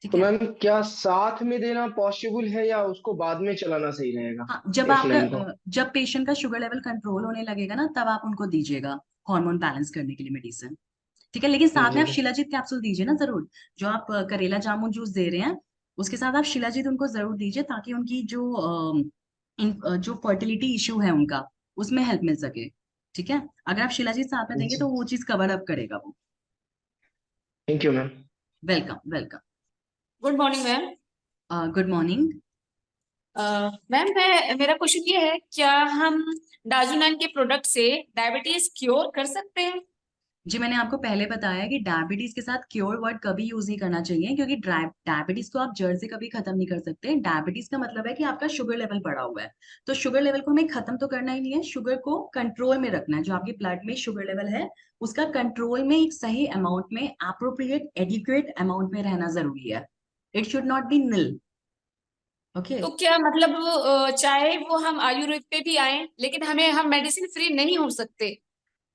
ठीक तो है। मैम क्या साथ में देना पॉसिबल है या उसको बाद में चलाना सही रहेगा हाँ, जब आपका F9 को? जब पेशेंट का शुगर लेवल कंट्रोल होने लगेगा ना, तब आप उनको दीजिएगा हार्मोन बैलेंस करने के लिए मेडिसिन। ठीक है, लेकिन साथ में जी आप जी। शिलाजीत कैप्सूल दीजिए ना जरूर। जो आप करेला जामुन जूस दे रहे हैं, उसके साथ आप शिलाजीत उनको जरूर दीजिए, ताकि उनकी जो फर्टिलिटी इश्यू है उनका, उसमें हेल्प मिल सके। ठीक है। अगर आप शिलाजीत साथ में देंगे जी, तो वो चीज कवर अप करेगा वो। Thank you ma'am. Welcome welcome. Good morning ma'am. Good morning. Ma'am मैं मेरा क्वेश्चन ये है, क्या हम डाजुनान के प्रोडक्ट से डायबिटीज क्योर कर सकते हैं? जी, मैंने आपको पहले बताया कि डायबिटीज के साथ क्योर वर्ड कभी यूज नहीं करना चाहिए, क्योंकि डायबिटीज को आप जड़ से कभी खत्म नहीं कर सकते। डायबिटीज का मतलब है कि आपका शुगर लेवल बढ़ा हुआ है। तो शुगर लेवल को हमें खत्म तो करना ही नहीं है, शुगर को कंट्रोल में रखना है। जो आपके ब्लड में शुगर लेवल है, उसका कंट्रोल में, एक सही अमाउंट में, अप्रोप्रिएट एडिक्वेट अमाउंट में रहना जरूरी है। It should not be nil. Okay. तो क्या मतलब चाहे वो हम आयुर्वेद पे भी आए, लेकिन हम मेडिसिन फ्री नहीं हो सकते,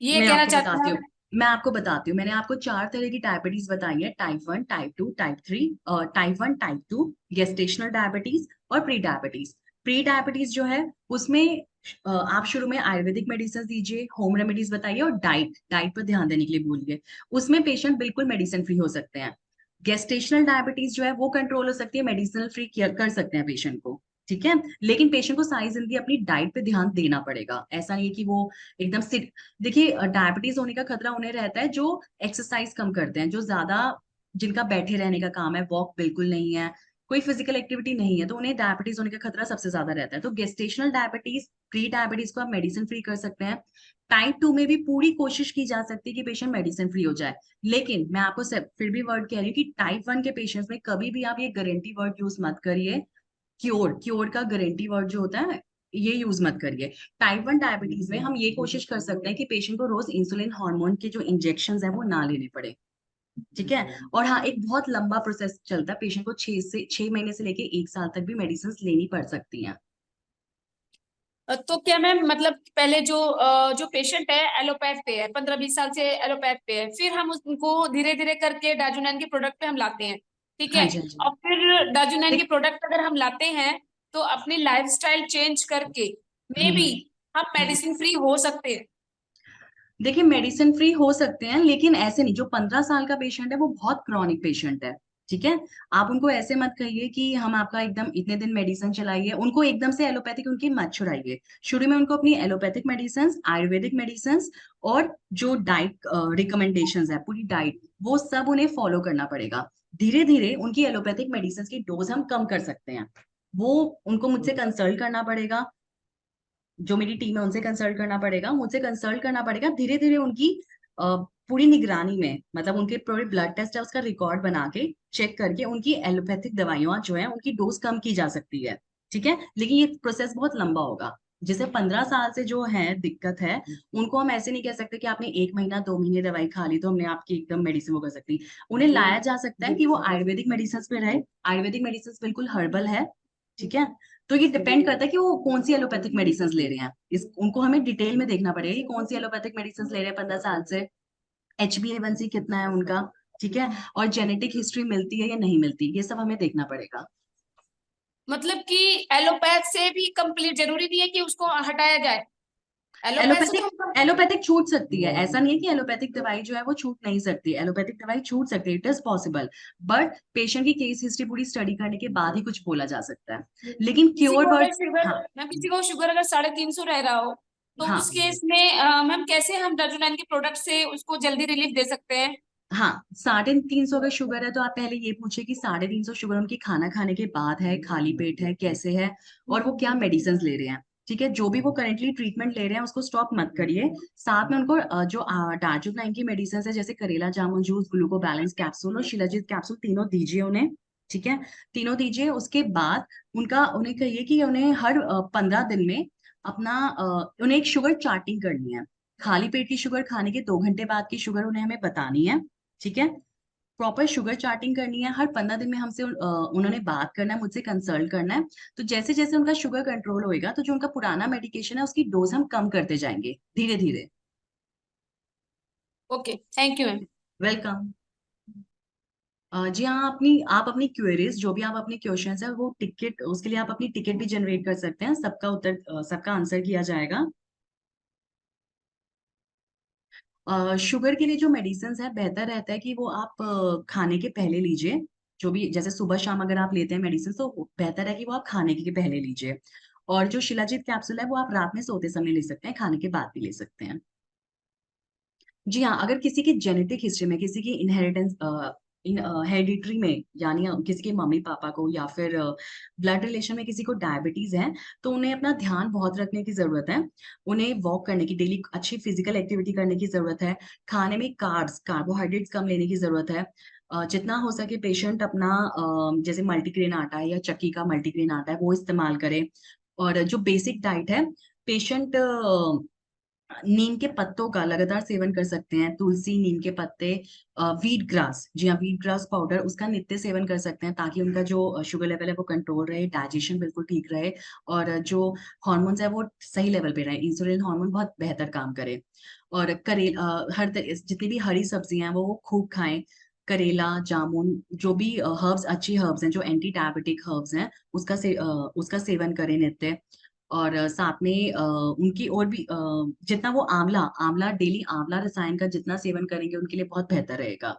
ये मैं कहना आपको चाहते बताती हैं हूँ आप? मैं आपको बताती हूँ, मैंने आपको 4 तरह की डायबिटीज बताई है: type 1, type 2, type 3। Type 1, type 2 gestational diabetes और प्री डायबिटीज। प्री डायबिटीज जो है, उसमें आप शुरू में आयुर्वेदिक मेडिसिन दीजिए, होम रेमेडीज बताइए, और डाइट डाइट पर ध्यान देने के लिए बोलिए। उसमें पेशेंट बिल्कुल मेडिसिन फ्री हो सकते हैं। गेस्टेशनल डायबिटीज जो है वो कंट्रोल हो सकती है, मेडिसिनल फ्री कर सकते हैं पेशेंट को। ठीक है। लेकिन पेशेंट को सारी जिंदगी अपनी डाइट पे ध्यान देना पड़ेगा। ऐसा नहीं है कि वो एकदम से, देखिए, डायबिटीज होने का खतरा उन्हें रहता है जो एक्सरसाइज कम करते हैं, जो ज्यादा, जिनका बैठे रहने का काम है, वॉक बिल्कुल नहीं है, कोई फिजिकल एक्टिविटी नहीं है, तो उन्हें डायबिटीज होने का खतरा सबसे ज्यादा रहता है। तो गेस्टेशनल डायबिटीज, प्री डायबिटीज को आप मेडिसिन फ्री कर सकते हैं। टाइप 2 में भी पूरी कोशिश की जा सकती है कि पेशेंट मेडिसिन फ्री हो जाए। लेकिन मैं आपको फिर भी वर्ड कह रही हूँ कि टाइप 1 के पेशेंट्स में कभी भी आप ये गारंटी वर्ड यूज मत करिए। क्योर क्योर का गारंटी वर्ड जो होता है, ये यूज मत करिए। टाइप 1 डायबिटीज में हम ये कोशिश कर सकते हैं कि पेशेंट को रोज इंसुलिन हार्मोन के जो इंजेक्शन है वो ना लेने पड़े, ठीक है। और हाँ, एक बहुत लंबा प्रोसेस चलता है, पेशेंट को 6 महीने से लेके 1 साल तक भी मेडिसिन लेनी पड़ सकती हैं। तो क्या मैम मतलब पहले जो पेशेंट है एलोपैथ पे है, 15-20 साल से एलोपैथ पे है, फिर हम उनको धीरे धीरे करके डाजुनैन के प्रोडक्ट पे हम लाते हैं, ठीक हाँ है। जी, हाँ जी। और फिर डाजुनैन के देख- प्रोडक्ट अगर हम लाते हैं तो अपनी लाइफस्टाइल चेंज करके मे बी हम हम्म। मेडिसिन फ्री हो सकते हैं। देखिए, मेडिसिन फ्री हो सकते हैं, लेकिन ऐसे नहीं। जो 15 साल का पेशेंट है वो बहुत क्रॉनिक पेशेंट है, ठीक है। आप उनको ऐसे मत कहिए कि हम आपका एकदम इतने दिन मेडिसिन चलाइए, उनको एकदम से एलोपैथिक उनकी मत छुड़ाइए। शुरू में उनको अपनी एलोपैथिक मेडिसिन, आयुर्वेदिक मेडिसिन और जो डाइट रिकमेंडेशंस है, पूरी डाइट, वो सब उन्हें फॉलो करना पड़ेगा। धीरे धीरे उनकी एलोपैथिक मेडिसिन की डोज हम कम कर सकते हैं। वो उनको मुझसे कंसल्ट करना पड़ेगा, जो मेरी टीम है उनसे कंसल्ट करना पड़ेगा, मुझसे कंसल्ट करना पड़ेगा। धीरे धीरे उनकी पूरी निगरानी में, मतलब उनके पूरे ब्लड टेस्ट है उसका रिकॉर्ड बना के चेक करके उनकी एलोपैथिक दवाइयां जो है उनकी डोज कम की जा सकती है, ठीक है। लेकिन ये प्रोसेस बहुत लंबा होगा। जैसे 15 साल से जो है दिक्कत है, उनको हम ऐसे नहीं कह सकते कि आपने 1 महीना 2 महीने दवाई खा ली तो हमने आपकी एकदम मेडिसिन वो कर सकती। उन्हें लाया जा सकता है कि वो आयुर्वेदिक मेडिसिन पे रहे। आयुर्वेदिक मेडिसिन बिल्कुल हर्बल है, ठीक है। तो ये डिपेंड करता है कि वो कौन सी एलोपैथिक मेडिसिन ले रहे हैं। इस उनको हमें डिटेल में देखना पड़ेगा कि कौन सी एलोपैथिक मेडिसिन ले रहे हैं 15 साल से, HbA1c कितना है उनका, ठीक है। और जेनेटिक हिस्ट्री मिलती है या नहीं मिलती, ये सब हमें देखना पड़ेगा। मतलब कि एलोपैथ से भी कंप्लीट जरूरी नहीं है कि उसको हटाया जाए, एलोपैथ से तो एलोपैथिक हम एलोपैथिक छूट सकती है, ऐसा नहीं है कि एलोपैथिक दवाई जो है वो छूट नहीं सकती। एलोपैथिक दवाई छूट सकती है, it is possible. But patient की केस हिस्ट्री पूरी स्टडी करने के बाद ही कुछ बोला जा सकता है, लेकिन किसी क्योर को अगर वर्ड। शुगर हाँ, मैम किसी को शुगर अगर 350 रह रहा हो तो हाँ, उस केस में मैम कैसे हम डाजुनैन के प्रोडक्ट से उसको जल्दी रिलीफ दे सकते हैं? हाँ। 350 अगर शुगर है तो आप पहले ये पूछे कि 350 शुगर उनकी खाना खाने के बाद है, खाली पेट है, कैसे है, और वो क्या मेडिसिन ले रहे हैं, ठीक है। जो भी वो करेंटली ट्रीटमेंट ले रहे हैं उसको स्टॉप मत करिए। साथ में उनको जो डार्जुकाइन की मेडिसिन है, जैसे करेला जामुन जूस, ग्लूको बैलेंस कैप्सूल और शिलाजीत कैप्सूल, तीनों दीजिए उन्हें, ठीक है। तीनों दीजिए। उसके बाद उन्हें कहिए कि उन्हें हर 15 दिन में अपना उन्हें एक शुगर चार्टिंग करनी है। खाली पेट की शुगर, खाने के 2 घंटे बाद की शुगर उन्हें हमें बतानी है, ठीक है। प्रॉपर शुगर चार्टिंग करनी है। हर 15 दिन में हमसे उन्होंने बात करना है, मुझसे कंसल्ट करना है। तो जैसे जैसे उनका शुगर कंट्रोल होएगा तो जो उनका पुराना मेडिकेशन है उसकी डोज हम कम करते जाएंगे धीरे धीरे। Okay, thank you ma'am. Welcome. जी हाँ, आप अपनी क्वेरीज, जो भी आप अपने क्वेश्चंस है वो टिकट, उसके लिए आप अपनी टिकट भी जनरेट कर सकते हैं। सबका आंसर किया जाएगा। शुगर के लिए जो मेडिसिन है, बेहतर रहता है कि वो आप खाने के पहले लीजिए। जो भी, जैसे सुबह शाम अगर आप लेते हैं मेडिसिन तो बेहतर है कि वो आप खाने के पहले लीजिए। और जो शिलाजीत कैप्सूल है वो आप रात में सोते समय ले सकते हैं, खाने के बाद भी ले सकते हैं। जी हाँ, अगर किसी की जेनेटिक हिस्ट्री में, किसी की इनहेरिटेंस हेरिडिटरी में, यानी किसी के मम्मी पापा को या फिर ब्लड रिलेशन में किसी को डायबिटीज है, तो उन्हें अपना ध्यान बहुत रखने की जरूरत है। उन्हें वॉक करने की, डेली अच्छी फिजिकल एक्टिविटी करने की जरूरत है। खाने में कार्बोहाइड्रेट्स कम लेने की जरूरत है। जितना हो सके पेशेंट अपना जैसे मल्टीग्रेन आटा है या चक्की का मल्टीग्रेन आटा है वो इस्तेमाल करे। और जो बेसिक डाइट है, पेशेंट नीम के पत्तों का लगातार सेवन कर सकते हैं। तुलसी, नीम के पत्ते, वीट ग्रास, जी हाँ, वीट ग्रास पाउडर, उसका नित्य सेवन कर सकते हैं, ताकि उनका जो शुगर लेवल है वो कंट्रोल रहे, डाइजेशन बिल्कुल ठीक रहे, और जो हॉर्मोन्स है वो सही लेवल पे रहे, इंसुलिन हार्मोन बहुत बेहतर काम करे। और जितनी भी हरी सब्जियां हैं वो खूब खाएं। करेला, जामुन, जो भी हर्ब्स, अच्छी हर्ब्स हैं जो एंटी डायबिटिक हर्ब्स हैं, उसका सेवन करें नित्य। और साथ में उनकी और भी जितना वो आंवला आंवला डेली आंवला रसायन का जितना सेवन करेंगे उनके लिए बहुत बेहतर रहेगा।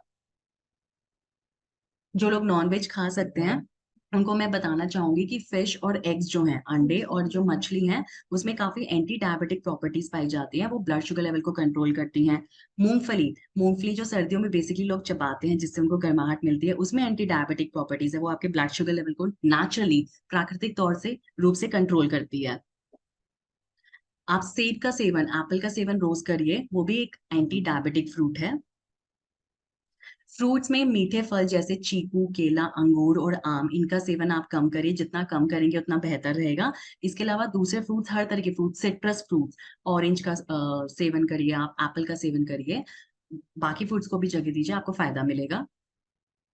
जो लोग नॉनवेज खा सकते हैं उनको मैं बताना चाहूंगी कि फिश और एग्स जो हैं, अंडे और जो मछली हैं, उसमें काफी एंटी डायबिटिक प्रॉपर्टीज पाई जाती हैं। वो ब्लड शुगर लेवल को कंट्रोल करती हैं। मूंगफली मूंगफली जो सर्दियों में बेसिकली लोग चबाते हैं जिससे उनको गर्माहट मिलती है, उसमें एंटी डायबिटिक प्रॉपर्टीज है। वो आपके ब्लड शुगर लेवल को नेचुरली, प्राकृतिक तौर से रूप से कंट्रोल करती है। आप सेब का सेवन, एप्पल का सेवन रोज करिए, वो भी एक एंटी डायबिटिक फ्रूट है। फ्रूट्स में मीठे फल जैसे चीकू, केला, अंगूर और आम, इनका सेवन आप कम करिए, जितना कम करेंगे उतना बेहतर रहेगा। इसके अलावा दूसरे फ्रूट्स, हर तरह के फ्रूट, सिट्रस फ्रूट्स, ऑरेंज का सेवन करिए, आप एप्पल का सेवन करिए, बाकी फ्रूट्स को भी जगह दीजिए, आपको फायदा मिलेगा।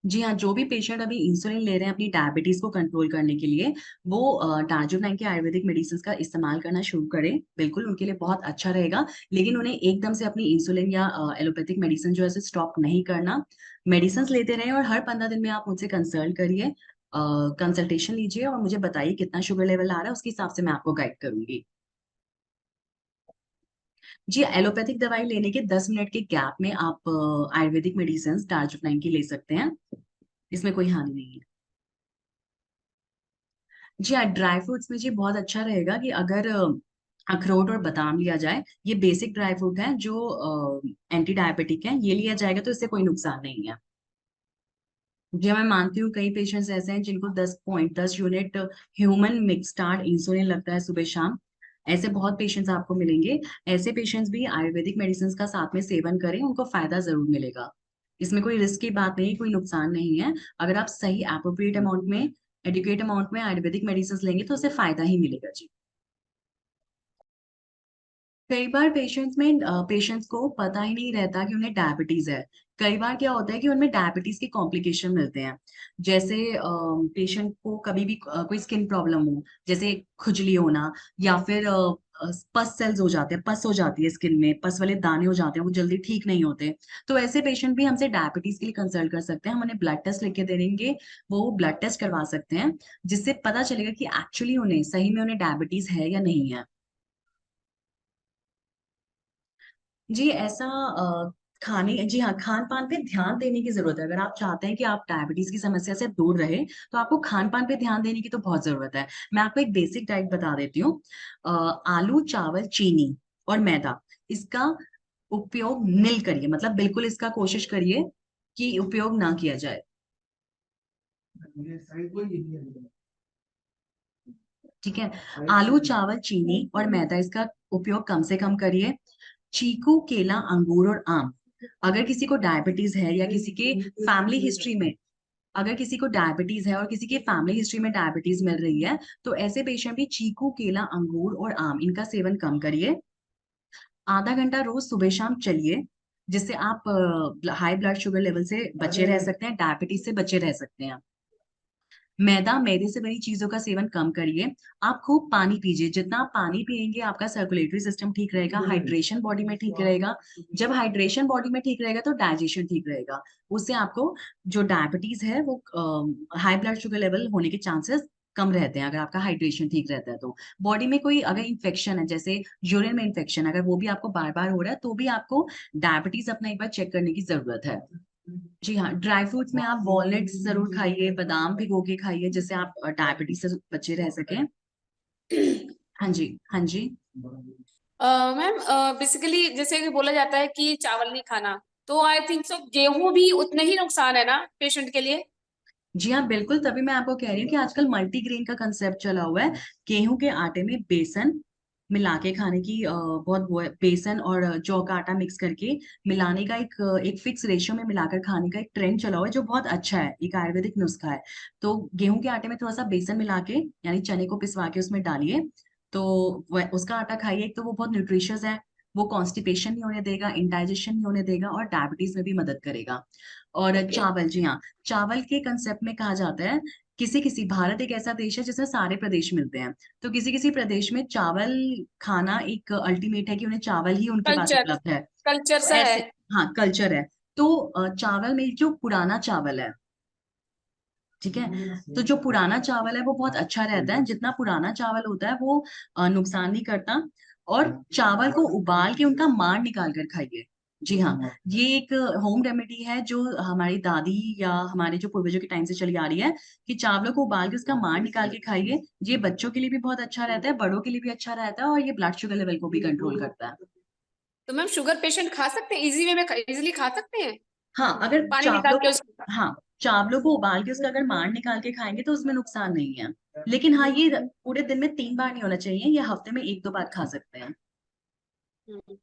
जी हाँ, जो भी पेशेंट अभी इंसुलिन ले रहे हैं अपनी डायबिटीज को कंट्रोल करने के लिए, वो डार्जोनाइन के आयुर्वेदिक मेडिसिन का इस्तेमाल करना शुरू करें, बिल्कुल उनके लिए बहुत अच्छा रहेगा। लेकिन उन्हें एकदम से अपनी इंसुलिन या एलोपैथिक मेडिसिन जो है स्टॉप नहीं करना, मेडिसिन लेते रहें और हर 15 दिन में आप मुझसे कंसल्ट करिए, कंसल्टेशन लीजिए और मुझे बताइए कितना शुगर लेवल आ रहा है, उसके हिसाब से मैं आपको गाइड करूंगी। जी, एलोपैथिक दवाई लेने के 10 मिनट के गैप में आप आयुर्वेदिक मेडिसिन डार्जोनाइन की ले सकते हैं, इसमें कोई हानि नहीं है। जी हाँ, ड्राई फ्रूट्स में जी बहुत अच्छा रहेगा कि अगर अखरोट और बादाम लिया जाए, ये बेसिक ड्राई फ्रूट है जो एंटी डायबिटिक है, ये लिया जाएगा तो इससे कोई नुकसान नहीं है। जी हाँ, मैं मानती हूँ कई पेशेंट्स ऐसे हैं जिनको 10 यूनिट ह्यूमन मिक्सडार्ड इंसुलिन लगता है सुबह शाम, ऐसे बहुत पेशेंट्स आपको मिलेंगे। ऐसे पेशेंट्स भी आयुर्वेदिक मेडिसिन का साथ में सेवन करें, उनको फायदा जरूर मिलेगा। इसमें कोई रिस्क की बात नहीं, कोई नुकसान नहीं है। अगर आप सही अप्रोप्रिएट अमाउंट में, एडुकेट अमाउंट में आयुर्वेदिक मेडिसिन लेंगे तो उससे फायदा ही मिलेगा जी। कई बार पेशेंट्स को पता ही नहीं रहता कि उन्हें डायबिटीज है। कई बार क्या होता है कि उनमें डायबिटीज के कॉम्प्लिकेशन मिलते हैं, जैसे पेशेंट को कभी भी कोई स्किन प्रॉब्लम हो, जैसे खुजली होना, या फिर पस सेल्स हो जाते हैं, पस हो जाती है स्किन में, पस वाले दाने हो जाते हैं, वो जल्दी ठीक नहीं होते। तो ऐसे पेशेंट भी हमसे डायबिटीज के लिए कंसल्ट कर सकते हैं, हम उन्हें ब्लड टेस्ट लिख के दे देंगे, वो ब्लड टेस्ट करवा सकते हैं, जिससे पता चलेगा कि एक्चुअली उन्हें सही में उन्हें डायबिटीज है या नहीं है। जी ऐसा खाने, जी हाँ, खान पान पे ध्यान देने की जरूरत है। अगर आप चाहते हैं कि आप डायबिटीज की समस्या से दूर रहे, तो आपको खान पान पे ध्यान देने की तो बहुत जरूरत है। मैं आपको एक बेसिक डाइट बता देती हूँ। आलू, चावल, चीनी और मैदा, इसका उपयोग निल करिए, मतलब बिल्कुल इसका कोशिश करिए कि उपयोग ना किया जाए। ठीक है, आलू, चावल, चीनी और मैदा, इसका उपयोग कम से कम करिए। चीकू, केला, अंगूर और आम, अगर किसी को डायबिटीज है या किसी के फैमिली हिस्ट्री में, अगर किसी को डायबिटीज है और किसी के फैमिली हिस्ट्री में डायबिटीज मिल रही है, तो ऐसे पेशेंट भी चीकू, केला, अंगूर और आम, इनका सेवन कम करिए। आधा घंटा रोज सुबह शाम चलिए, जिससे आप हाई ब्लड शुगर लेवल से बचे रह सकते हैं, डायबिटीज से बचे रह सकते हैं। मैदे से बनी चीजों का सेवन कम करिए। आप खूब पानी पीजिए, जितना आप पानी पिएंगे आपका सर्कुलेटरी सिस्टम ठीक रहेगा, हाइड्रेशन बॉडी में ठीक रहेगा। जब हाइड्रेशन बॉडी में ठीक रहेगा तो डाइजेशन ठीक रहेगा, उससे आपको जो डायबिटीज है वो हाई ब्लड शुगर लेवल होने के चांसेस कम रहते हैं, अगर आपका हाइड्रेशन ठीक रहता है तो। बॉडी में कोई अगर इन्फेक्शन है, जैसे यूरिन में इन्फेक्शन, अगर वो भी आपको बार बार हो रहा है, तो भी आपको डायबिटीज अपना एक बार चेक करने की जरूरत है। जी हाँ, ड्राई फ्रूट्स में आप वॉलनट्स जरूर खाइए, बादाम भिगो के खाइए, जिससे आप डायबिटीज से बचे रह सकें। हाँ जी, हाँ जी। मैम, बेसिकली जैसे कि बोला जाता है कि चावल नहीं खाना, तो आई थिंक सो गेहूं भी उतने ही नुकसान है ना पेशेंट के लिए? जी हाँ, बिल्कुल, तभी मैं आपको कह रही हूँ कि आजकल मल्टीग्रेन का कंसेप्ट चला हुआ है। गेहूं के आटे में बेसन मिला के खाने की बहुत वो है, बेसन और जौ का आटा मिक्स करके मिलाने का एक फिक्स रेशियो में मिलाकर खाने का एक ट्रेंड चला हुआ है, जो बहुत अच्छा है, एक आयुर्वेदिक नुस्खा है। तो गेहूं के आटे में थोड़ा सा बेसन मिला के, यानी चने को पिसवा के उसमें डालिए, तो उसका आटा खाइए। एक तो वो बहुत न्यूट्रिशियस है, वो कॉन्स्टिपेशन नहीं होने देगा, इंडाइजेशन नहीं होने देगा और डायबिटीज में भी मदद करेगा। और ओके। चावल, जी हाँ, चावल के कंसेप्ट में कहा जाता है, किसी किसी, भारत एक ऐसा देश है जिसमें सारे प्रदेश मिलते हैं, तो किसी किसी प्रदेश में चावल खाना एक अल्टीमेट है कि उन्हें चावल ही उनके पास कल्चर, उपलब्ध है। कल्चर तो सा है। ऐसे, हाँ, कल्चर है। तो चावल में जो पुराना चावल है, ठीक है, तो जो पुराना चावल है वो बहुत अच्छा रहता है, जितना पुराना चावल होता है वो नुकसान नहीं करता। और चावल को उबाल के उनका मांड निकाल कर खाइए। जी हाँ, ये एक होम रेमेडी है जो हमारी दादी या हमारे जो पूर्वजों के टाइम से चली आ रही है, कि चावलों को उबाल के उसका मांड निकाल के खाइए। ये बच्चों के लिए भी बहुत अच्छा रहता है, बड़ों के लिए भी अच्छा रहता है, और ये ब्लड शुगर लेवल को भी कंट्रोल करता है। तो मैम शुगर पेशेंट खा सकते हैं, इजी वे में इजीली खा सकते हैं हाँ, अगर पानी निकाल चावलों के को, उसका? हाँ, चावलों को उबाल के उसका अगर मांड निकाल के खाएंगे तो उसमें नुकसान नहीं है। लेकिन हाँ, ये पूरे दिन में 3 बार नहीं होना चाहिए, ये हफ्ते में 1-2 बार खा सकते हैं। हम्म।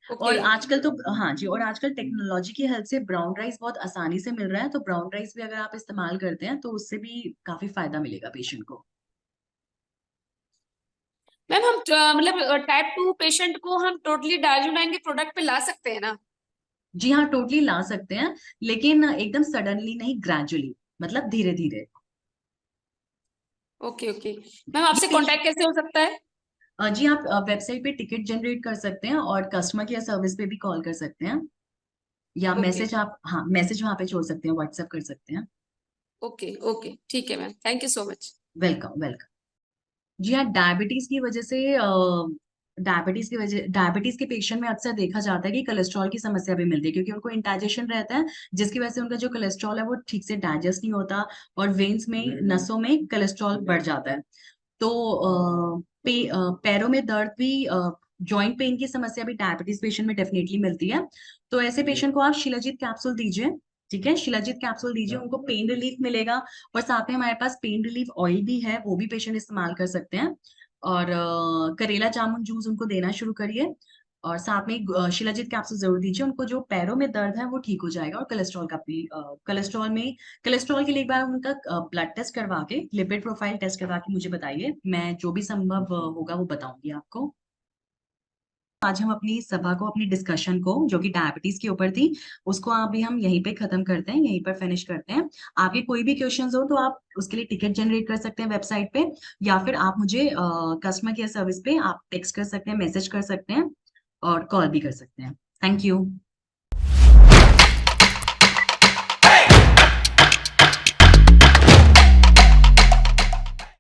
और ओके आजकल तो हाँ जी, और आजकल टेक्नोलॉजी की हेल्प से ब्राउन राइस बहुत आसानी से मिल रहा है, तो ब्राउन राइस भी अगर आप इस्तेमाल करते हैं तो उससे भी काफी फायदा मिलेगा पेशेंट को। मैम, हम मतलब टाइप 2 पेशेंट को हम टोटली डार्जिलिंग के प्रोडक्ट पे ला सकते हैं ना? जी हाँ, टोटली ला सकते हैं, लेकिन एकदम सडनली नहीं, ग्रेजुअली, मतलब धीरे धीरे। ओके ओके मैम, ये आपसे पेश कांटेक्ट कैसे हो सकता है? जी, आप वेबसाइट पे टिकट जनरेट कर सकते हैं और कस्टमर केयर सर्विस पे भी कॉल कर सकते हैं, या ओके मैसेज, आप हाँ मैसेज वहां पे छोड़ सकते हैं, व्हाट्सएप कर सकते हैं। ओके ओके ठीक है ma'am, thank you so much. Welcome welcome. जी हाँ, डायबिटीज के पेशेंट में अक्सर देखा जाता है कि कोलेस्ट्रॉल की समस्या भी मिलती है, क्योंकि उनको इंडाइजेशन रहता है, जिसकी वजह से उनका जो कोलेस्ट्रॉल है वो ठीक से डाइजेस्ट नहीं होता, और वेन्स में, नसों में कोलेस्ट्रॉल बढ़ जाता है। तो पैरों में दर्द भी, जॉइंट पेन की समस्या भी डायबिटीज पेशेंट में डेफिनेटली मिलती है। तो ऐसे पेशेंट को आप शिलाजीत कैप्सूल दीजिए, ठीक है, शिलाजीत कैप्सूल दीजिए, उनको पेन रिलीफ मिलेगा। और साथ में हमारे पास पेन रिलीफ ऑयल भी है, वो भी पेशेंट इस्तेमाल कर सकते हैं। और करेला जामुन जूस उनको देना शुरू करिए, और साथ में शिलाजीत कैप्सूल जरूर दीजिए, उनको जो पैरों में दर्द है वो ठीक हो जाएगा। और कोलेस्ट्रॉल का भी, कोलेस्ट्रॉल के लिए एक बार उनका ब्लड टेस्ट करवा के, लिपिड प्रोफाइल टेस्ट करवा के मुझे बताइए, मैं जो भी संभव होगा वो बताऊंगी आपको। आज हम अपनी सभा को, अपनी डिस्कशन को, जो कि डायबिटीज के ऊपर थी, उसको अभी हम यहीं पे खत्म करते हैं, यहीं पर फिनिश करते हैं। आपके कोई भी क्वेश्चंस हो तो आप उसके लिए टिकट जनरेट कर सकते हैं वेबसाइट पे, या फिर आप मुझे कस्टमर केयर सर्विस पे आप टेक्स्ट कर सकते हैं, मैसेज कर सकते हैं, और कॉल भी कर सकते हैं। Thank you.